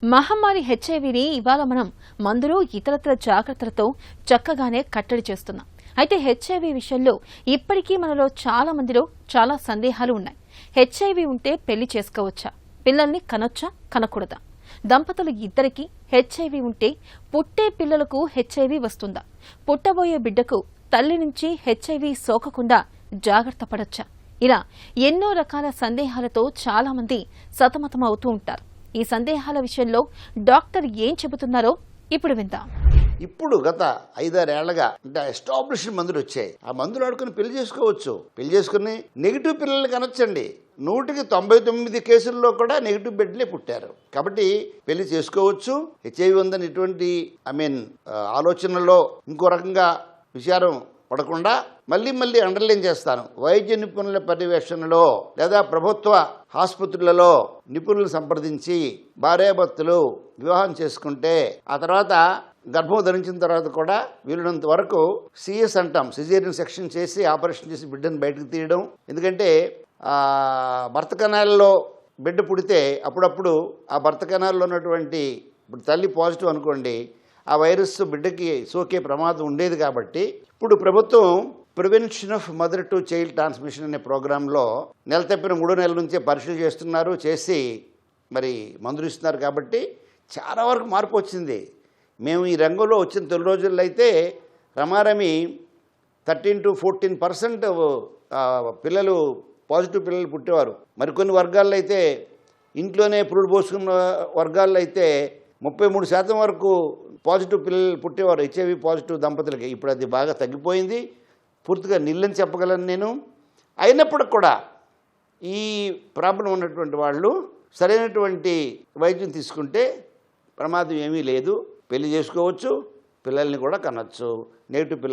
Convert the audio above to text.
మహమ్మారి హెచ్ఐవిని ఇవాళ మనం మందులు ఇతరత్ర జాగ్రత్తలతో చక్కగానే కట్టడి చేస్తున్నాం. అయితే హెచ్ఐవి విషయంలో ఇప్పటికీ మనలో చాలా మందిలో చాలా సందేహాలు ఉన్నాయి. హెచ్ఐవి ఉంటే పెళ్లి చేసుకోవచ్చా? పిల్లల్ని కనొచ్చా? కనకూడదా? దంపతులు ఇద్దరికి హెచ్ఐవి ఉంటే పుట్టే పిల్లలకు హెచ్ఐవి వస్తుందా? పుట్టబోయే బిడ్డకు తల్లి నుంచి హెచ్ఐవి సోకకుండా జాగ్రత్త పడొచ్చా? ఇలా ఎన్నో రకాల సందేహాలతో చాలా మంది సతమతం అవుతూ ఉంటారు. ఈ సందేహాల విషయంలో డాక్టర్ ఏం చెబుతున్నారో ఇప్పుడు విందాం. ఇప్పుడు గత 5-6 ఏళ్లగా అంటే ఎస్టాబ్లిష్డ్ మందులు వచ్చాయి. ఆ మందులు ఆడుకుని పెళ్లి చేసుకోవచ్చు. పెళ్లి చేసుకుని నెగిటివ్ పిల్లల్ని కనొచ్చండి. 100కి 99 కేసుల్లో కూడా నెగిటివ్ బిడ్డలే పుట్టారు. కాబట్టి పెళ్లి చేసుకోవచ్చు. హెచ్ఐవి ఉందని ఇటువంటి ఆలోచనలో ఇంకో రకంగా విచారం పడకుండా మళ్ళీ అండర్లైన్ చేస్తాను. వైద్య నిపుణుల పర్యవేక్షణలో లేదా ప్రభుత్వ ఆసుపత్రులలో నిపుణులు సంప్రదించి భార్యాభర్తలు వివాహం చేసుకుంటే ఆ తర్వాత గర్భం ధరించిన తర్వాత కూడా వీలున్నంత వరకు సిఎస్ అంటాం, సిజేరియన్ సెక్షన్ చేసి ఆపరేషన్ చేసి బిడ్డను బయటకు తీయడం. ఎందుకంటే భర్త కణాలలో బిడ్డ పుడితే అప్పుడప్పుడు ఆ భర్త కణాల్లో ఉన్నటువంటి ఇప్పుడు తల్లి పాజిటివ్ అనుకోండి, ఆ వైరస్ బిడ్డకి సోకే ప్రమాదం ఉండేది. కాబట్టి ఇప్పుడు ప్రభుత్వం prevention of mother to child transmission అనే ప్రోగ్రాంలో నెల తప్పిన 3 నెలల నుంచే పరీక్షలు చేస్తున్నారు, చేసి మరి మందులు ఇస్తున్నారు. కాబట్టి చాలా వరకు మార్పు వచ్చింది. మేము ఈ రంగంలో వచ్చిన తొలి రోజుల్లో అయితే రమారమి 13 to 14% పిల్లలు పాజిటివ్ పిల్లలు పుట్టేవారు. మరికొన్ని వర్గాల్లో అయితే ఇంట్లోనే పురుడు పోసుకున్న వర్గాల్లో అయితే 33% వరకు పాజిటివ్ పిల్లలు పుట్టేవారు హెచ్ఐవి పాజిటివ్ దంపతులకి. ఇప్పుడు అది బాగా తగ్గిపోయింది, పూర్తిగా నిల్లని చెప్పగలను నేను. అయినప్పటికి కూడా ఈ ప్రాబ్లం ఉన్నటువంటి వాళ్ళు సరైనటువంటి వైద్యం తీసుకుంటే ప్రమాదం ఏమీ లేదు. పెళ్లి చేసుకోవచ్చు, పిల్లల్ని కూడా కనొచ్చు. నెగిటివ్ పిల్లలు